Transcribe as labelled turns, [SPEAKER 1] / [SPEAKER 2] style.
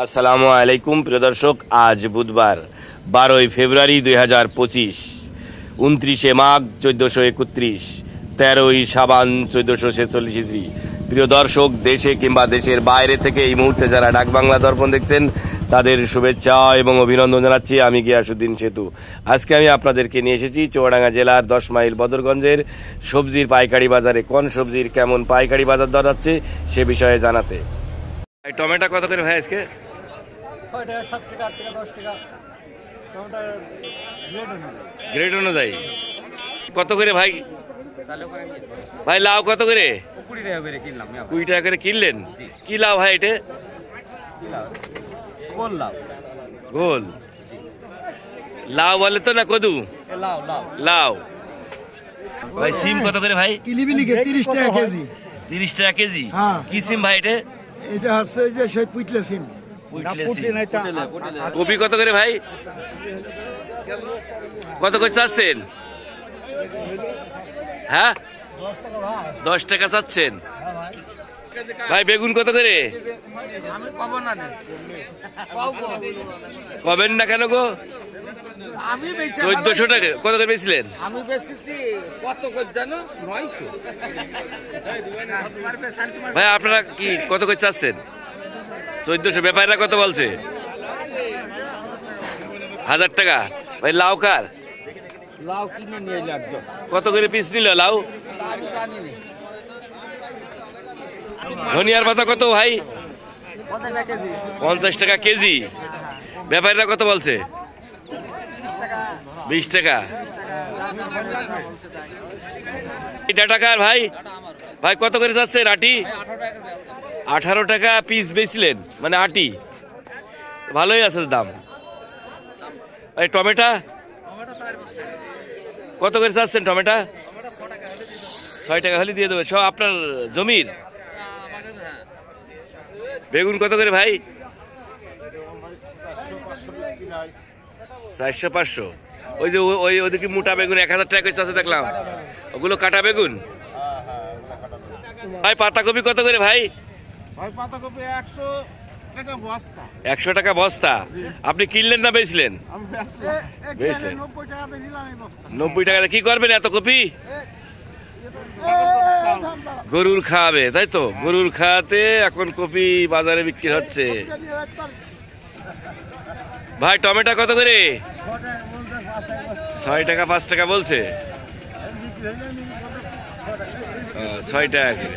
[SPEAKER 1] আসসালামু আলাইকুম প্রিয় দর্শক, আজ বুধবার 12ই ফেব্রুয়ারি 2025, 29শে মাঘ 1431, 13ই শাবান 1446 হিজরি। প্রিয় দর্শক, দেশে কিংবা দেশের বাইরে থেকে এই মুহূর্তে যারা ডাক বাংলা দর্পণ দেখছেন তাদের শুভেচ্ছা এবং অভিনন্দন জানাচ্ছি। আমি গিয়াসউদ্দিন সেতু। আজকে আমি আপনাদেরকে নিয়ে এসেছি চুয়াডাঙ্গা জেলার 10 মাইল বদরগঞ্জের সবজির পাইকারি বাজারে কোন সবজির কেমন পাইকারি বাজার দর যাচ্ছে সে বিষয়ে জানাতে। টমেটো কত করে ভাই আজকে?
[SPEAKER 2] 6 টাকা, 7 টাকা, 8 টাকা, 10 টাকা। টমেটো
[SPEAKER 1] গ্রেড অনুযায়ী কত করে ভাই? ভাই লাউ কত করে?
[SPEAKER 2] 20 টাকা করে কিনলাম।
[SPEAKER 1] 20 টাকা করে কিনলেন? কি লাউ ভাই এটা?
[SPEAKER 2] গোল লাউ।
[SPEAKER 1] গোল লাউ বলে তো না কদু?
[SPEAKER 2] লাউ লাউ
[SPEAKER 1] লাউ। ভাই সিম কত করে ভাই?
[SPEAKER 3] কিলিবিলিকে 30 টাকা কেজি।
[SPEAKER 1] 30 টাকা কেজি?
[SPEAKER 3] হ্যাঁ।
[SPEAKER 1] কি সিম ভাই এটা?
[SPEAKER 3] এটা হচ্ছে যে সেই পুইটলা সিম।
[SPEAKER 1] পুইটলে সিম। কপি কত করে ভাই? কত করে চাচ্ছেন? হ্যাঁ, 10 টাকা চাচ্ছেন। ভাই বেগুন কত করে? কবেন না কেন গো? 1400 টাকা। কত করে বেচলেন?
[SPEAKER 2] আমি বেশি কত করে জানো? 900।
[SPEAKER 1] ভাই আপনারা কি কত করে চাচ্ছেন? 1400। ব্যাপারীরা কত বলছে? 1000 টাকা। ভাই লাউ কার?
[SPEAKER 2] লাউ কিনে নিয়ে লাগতো।
[SPEAKER 1] কত করে পিস নিল লাউ?
[SPEAKER 2] আমি জানি না।
[SPEAKER 1] ধনিয়ার পাতা কত ভাই? 50 টাকা কেজি। ব্যাপারীরা কত বলছে? 20 টাকা। এটা টাকার ভাই? ভাই কত করে যাচ্ছে আটি? 18 টাকা পিস বেচলেন, মানে আটি। ভালোই আছে দাম। এই টমেটো কত করে যাচ্ছেন? টমেটো 6 টাকা হলে দিয়ে দেবে। সব আপনার জমির? বেগুন কত করে ভাই? 400-500। ওই যে ওদিকে মোটা বেগুন 1000 টাকা করে আছে দেখলাম, ওগুলো কাটা বেগুন। ভাই পাতাকপি কত করে ভাই?
[SPEAKER 2] ভাই পাতাকপি 100 টাকা বস্তা।
[SPEAKER 1] 100 টাকা বস্তা। আপনি কিনলেন না বেচলেন?
[SPEAKER 2] আমি
[SPEAKER 1] বেচলেন।
[SPEAKER 2] 90 টাকাতে নিলাম এই বস্তা।
[SPEAKER 1] 90 টাকা। কি করবেন এত কপি? গরুর খাওয়াবে, তাই তো? গরুর খাওয়াতে এখন কপি বাজারে বিক্রি হচ্ছে। ভাই টমেটো কত করে? 6 টাকা 5 টাকা বলছে। 6 টাকা করে।